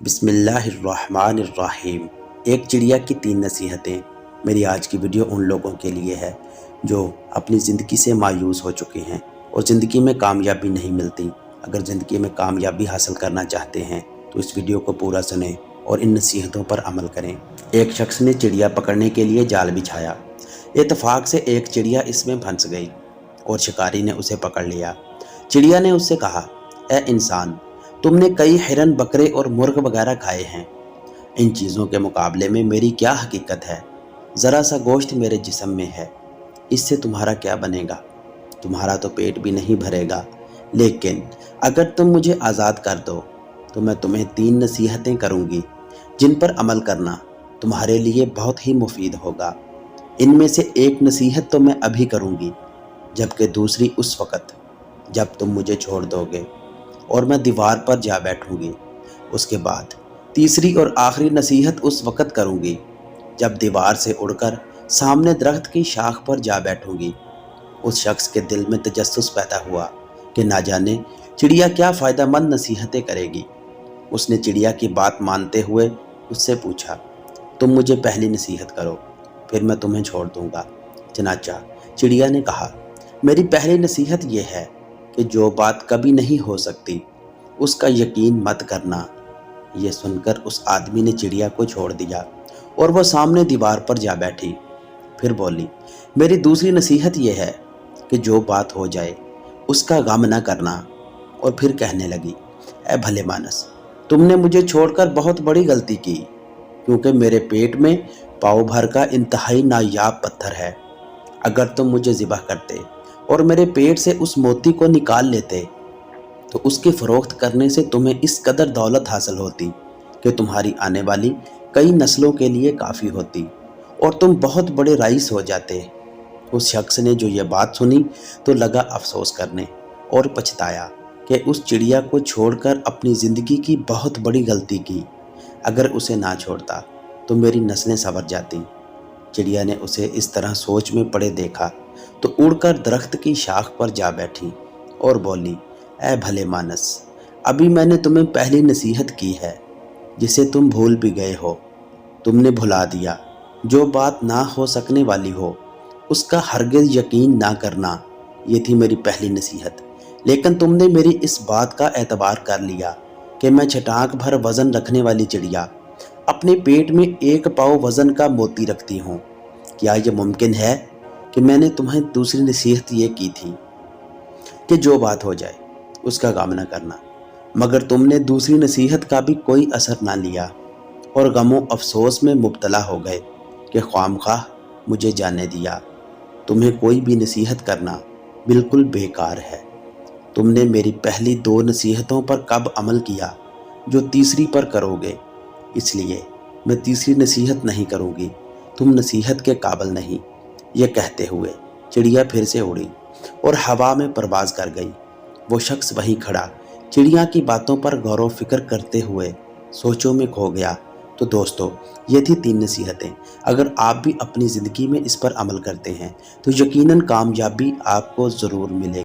بسم اللہ الرحمن الرحیم۔ ایک چڑیا کی 3 نصیحتیں۔ میری آج کی ویڈیو ان لوگوں کے لیے ہے جو اپنی زندگی سے مایوس ہو چکے ہیں اور زندگی میں کامیابی نہیں ملتی۔ اگر زندگی میں کامیابی حاصل کرنا چاہتے ہیں تو اس ویڈیو کو پورا سنیں اور ان نصیحتوں پر عمل کریں۔ ایک شخص نے چڑیا پکڑنے کے لیے جال بچھایا۔ اتفاق سے ایک چڑیا اس میں پھنس گئی اور شکاری نے اسے پکڑ لیا۔ چڑیا نے اس سے کہا، اے انسان، تم نے کئی ہرن، بکرے اور مرغ وغیرہ کھائے ہیں۔ ان چیزوں کے مقابلے میں میری کیا حقیقت ہے؟ ذرا سا گوشت میرے جسم میں ہے، اس سے تمہارا کیا بنے گا؟ تمہارا تو پیٹ بھی نہیں بھرے گا۔ لیکن اگر تم مجھے آزاد کر دو تو میں تمہیں 3 نصیحتیں کروں گی جن پر عمل کرنا تمہارے لیے بہت ہی مفید ہوگا۔ ان میں سے ایک نصیحت تو میں ابھی کروں گی، جبکہ دوسری اس وقت جب تم مجھے چھوڑ دو گے اور میں دیوار پر جا بیٹھوں گی۔ اس کے بعد تیسری اور آخری نصیحت اس وقت کروں گی جب دیوار سے اڑ کر سامنے درخت کی شاخ پر جا بیٹھوں گی۔ اس شخص کے دل میں تجسس پیدا ہوا کہ نہ جانے چڑیا کیا فائدہ مند نصیحتیں کرے گی۔ اس نے چڑیا کی بات مانتے ہوئے اس سے پوچھا، تم مجھے پہلی نصیحت کرو، پھر میں تمہیں چھوڑ دوں گا۔ چنانچہ چڑیا نے کہا، میری پہلی نصیحت یہ ہے کہ جو بات کبھی نہیں ہو سکتی اس کا یقین مت کرنا۔ یہ سن کر اس آدمی نے چڑیا کو چھوڑ دیا اور وہ سامنے دیوار پر جا بیٹھی۔ پھر بولی، میری دوسری نصیحت یہ ہے کہ جو بات ہو جائے اس کا غم نہ کرنا۔ اور پھر کہنے لگی، اے بھلے مانس، تم نے مجھے چھوڑ کر بہت بڑی غلطی کی، کیونکہ میرے پیٹ میں پاؤ بھر کا انتہائی نایاب پتھر ہے۔ اگر تم مجھے ذبح کرتے اور میرے پیٹ سے اس موتی کو نکال لیتے تو اس کی فروخت کرنے سے تمہیں اس قدر دولت حاصل ہوتی کہ تمہاری آنے والی کئی نسلوں کے لیے کافی ہوتی اور تم بہت بڑے رئیس ہو جاتے۔ اس شخص نے جو یہ بات سنی تو لگا افسوس کرنے اور پچھتایا کہ اس چڑیا کو چھوڑ کر اپنی زندگی کی بہت بڑی غلطی کی۔ اگر اسے نہ چھوڑتا تو میری نسلیں سنور جاتی۔ چڑیا نے اسے اس طرح سوچ میں پڑے دیکھا تو اڑ کر درخت کی شاخ پر جا بیٹھی اور بولی، اے بھلے مانس، ابھی میں نے تمہیں پہلی نصیحت کی ہے جسے تم بھول بھی گئے ہو۔ تم نے بھلا دیا، جو بات نہ ہو سکنے والی ہو اس کا ہرگز یقین نہ کرنا۔ یہ تھی میری پہلی نصیحت، لیکن تم نے میری اس بات کا اعتبار کر لیا کہ میں چھٹانک بھر وزن رکھنے والی چڑیا اپنے پیٹ میں 1 پاؤ وزن کا موتی رکھتی ہوں۔ کیا یہ ممکن ہے کہ میں نے تمہیں دوسری نصیحت یہ کی تھی کہ جو بات ہو جائے اس کا غم نہ کرنا، مگر تم نے دوسری نصیحت کا بھی کوئی اثر نہ لیا اور غم و افسوس میں مبتلا ہو گئے کہ خواہ مجھے جانے دیا۔ تمہیں کوئی بھی نصیحت کرنا بالکل بیکار ہے۔ تم نے میری پہلی 2 نصیحتوں پر کب عمل کیا جو تیسری پر کرو گے؟ اس لیے میں تیسری نصیحت نہیں کروں گی، تم نصیحت کے قابل نہیں۔ یہ کہتے ہوئے چڑیا پھر سے اڑی اور ہوا میں پرواز کر گئی۔ وہ شخص وہیں کھڑا چڑیا کی باتوں پر غور و فکر کرتے ہوئے سوچوں میں کھو گیا۔ تو دوستو، یہ تھی 3 نصیحتیں۔ اگر آپ بھی اپنی زندگی میں اس پر عمل کرتے ہیں تو یقیناً کامیابی آپ کو ضرور ملے گی۔